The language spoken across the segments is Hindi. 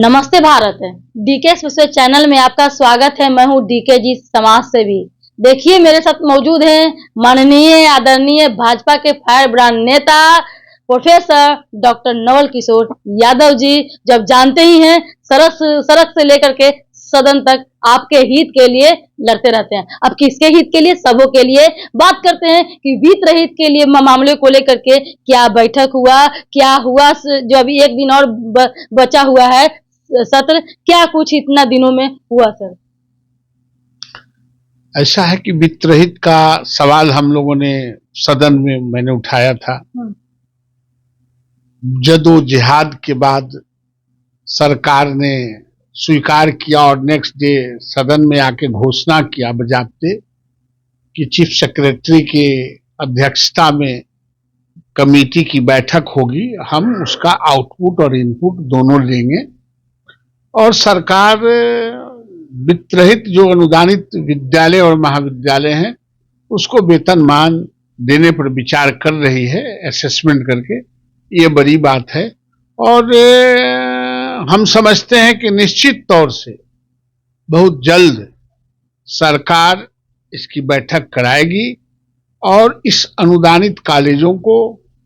नमस्ते भारत, डीके स्पेशल चैनल में आपका स्वागत है। मैं हूं डीके जी समाज सेवी। देखिए मेरे साथ मौजूद हैं माननीय आदरणीय भाजपा के फायर ब्रांड नेता प्रोफेसर डॉक्टर नवल किशोर यादव जी। जब जानते ही हैं सड़क से लेकर के सदन तक आपके हित के लिए लड़ते रहते हैं। अब किसके हित के लिए? सबों के लिए। बात करते हैं कि वित्त रहित के लिए मामले को लेकर के क्या बैठक हुआ, क्या हुआ, जो अभी एक दिन और बचा हुआ है सत्र, क्या कुछ इतना दिनों में हुआ सर? ऐसा है कि वित्त रहित का सवाल हम लोगों ने सदन में मैंने उठाया था। जदोजहद के बाद सरकार ने स्वीकार किया और नेक्स्ट डे सदन में आके घोषणा किया बजाते कि चीफ सेक्रेटरी के अध्यक्षता में कमेटी की बैठक होगी। हम उसका आउटपुट और इनपुट दोनों लेंगे और सरकार वित्त रहित जो अनुदानित विद्यालय और महाविद्यालय हैं उसको वेतनमान देने पर विचार कर रही है, असेसमेंट करके। ये बड़ी बात है और हम समझते हैं कि निश्चित तौर से बहुत जल्द सरकार इसकी बैठक कराएगी और इस अनुदानित कॉलेजों को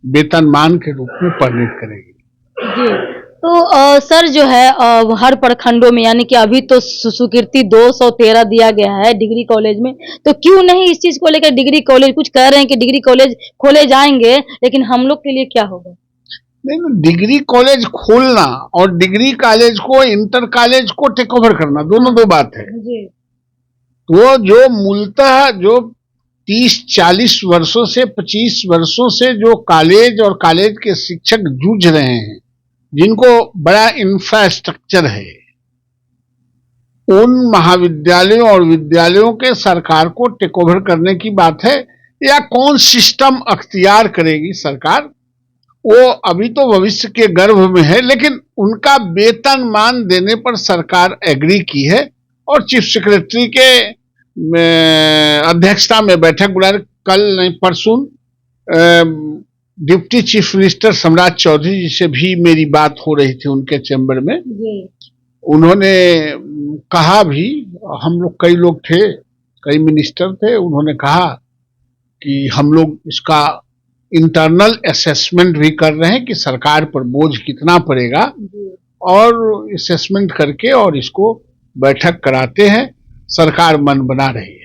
वेतनमान के रूप में परिणत करेगी। जी तो सर जो है हर प्रखंडों में, यानी कि अभी तो स्वीकृति 213 दिया गया है डिग्री कॉलेज में, तो क्यों नहीं इस चीज को लेकर डिग्री कॉलेज, कुछ कह रहे हैं कि डिग्री कॉलेज खोले जाएंगे, लेकिन हम लोग के लिए क्या होगा? नहीं, डिग्री कॉलेज खोलना और डिग्री कॉलेज को इंटर कॉलेज को टेक ओवर करना दोनों दो बात है। जी। तो जो मूलतः जो 30-40 वर्षों से 25 वर्षों से जो कॉलेज और कॉलेज के शिक्षक जूझ रहे हैं, जिनको बड़ा इंफ्रास्ट्रक्चर है, उन महाविद्यालयों और विद्यालयों के सरकार को टेक ओवर करने की बात है या कौन सिस्टम अख्तियार करेगी सरकार, वो अभी तो भविष्य के गर्भ में है। लेकिन उनका वेतनमान देने पर सरकार एग्री की है और चीफ सेक्रेटरी के अध्यक्षता में बैठक बुला, कल नहीं परसों डिप्टी चीफ मिनिस्टर सम्राट चौधरी जी से भी मेरी बात हो रही थी उनके चैम्बर में। उन्होंने कहा भी, हम लोग कई लोग थे, कई मिनिस्टर थे, उन्होंने कहा कि हम लोग इसका इंटरनल असेसमेंट भी कर रहे हैं कि सरकार पर बोझ कितना पड़ेगा और असेसमेंट करके और इसको बैठक कराते हैं। सरकार मन बना रही है।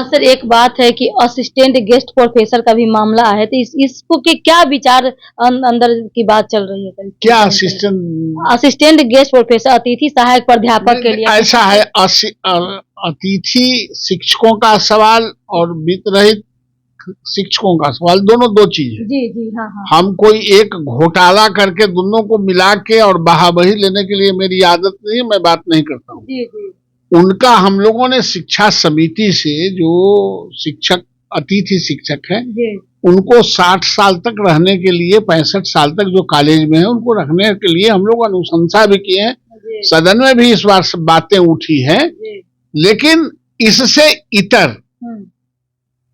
सर एक बात है कि असिस्टेंट गेस्ट प्रोफेसर का भी मामला है, तो इसको के क्या विचार अंदर की बात चल रही है? क्या असिस्टेंट गेस्ट प्रोफेसर, अतिथि सहायक प्राध्यापक के लिए ऐसा है? अतिथि शिक्षकों का सवाल और वित्त रहित शिक्षकों का सवाल दोनों दो चीज है। जी हाँ हाँ। हम कोई एक घोटाला करके दोनों को मिला के और बहाबही लेने के लिए मेरी आदत नहीं, मैं बात नहीं करता हूँ। जी जी। उनका हम लोगों ने शिक्षा समिति से, जो शिक्षक अतिथि शिक्षक हैं, उनको 60 साल तक रहने के लिए, 65 साल तक जो कॉलेज में है उनको रखने के लिए हम लोग अनुशंसा भी किए हैं। सदन में भी इस बार बातें उठी हैं। लेकिन इससे इतर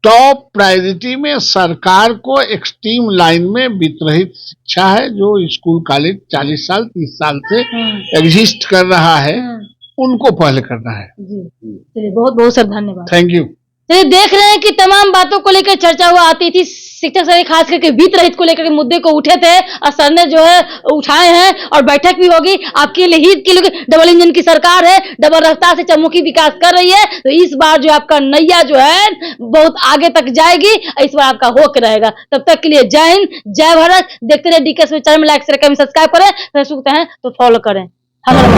टॉप प्रायोरिटी में सरकार को एक्सट्रीम लाइन में वित्त रहित शिक्षा है, जो स्कूल कॉलेज 40 साल 30 साल से एग्जिस्ट कर रहा है, उनको पहले करना है। चलिए बहुत बहुत सर धन्यवाद। Thank you. चलिए देख रहे हैं कि तमाम बातों को लेकर चर्चा हुआ। अतिथि शिक्षक सर खास करके वित्त रहित को लेकर के मुद्दे को उठे थे और सर ने जो है उठाए हैं और बैठक भी होगी। आपके लिए हित के लिए डबल इंजन की सरकार है, डबल रफ्तार से चौमुखी विकास कर रही है, तो इस बार जो आपका नैया जो है बहुत आगे तक जाएगी, इस बार आपका होक रहेगा। तब तक के लिए जय हिंद, जय भारत। देखते रहे डीके चैनल में, लाइक शेयर करें, सब्सक्राइब करें, फेसबुक है तो फॉलो करें। हमारा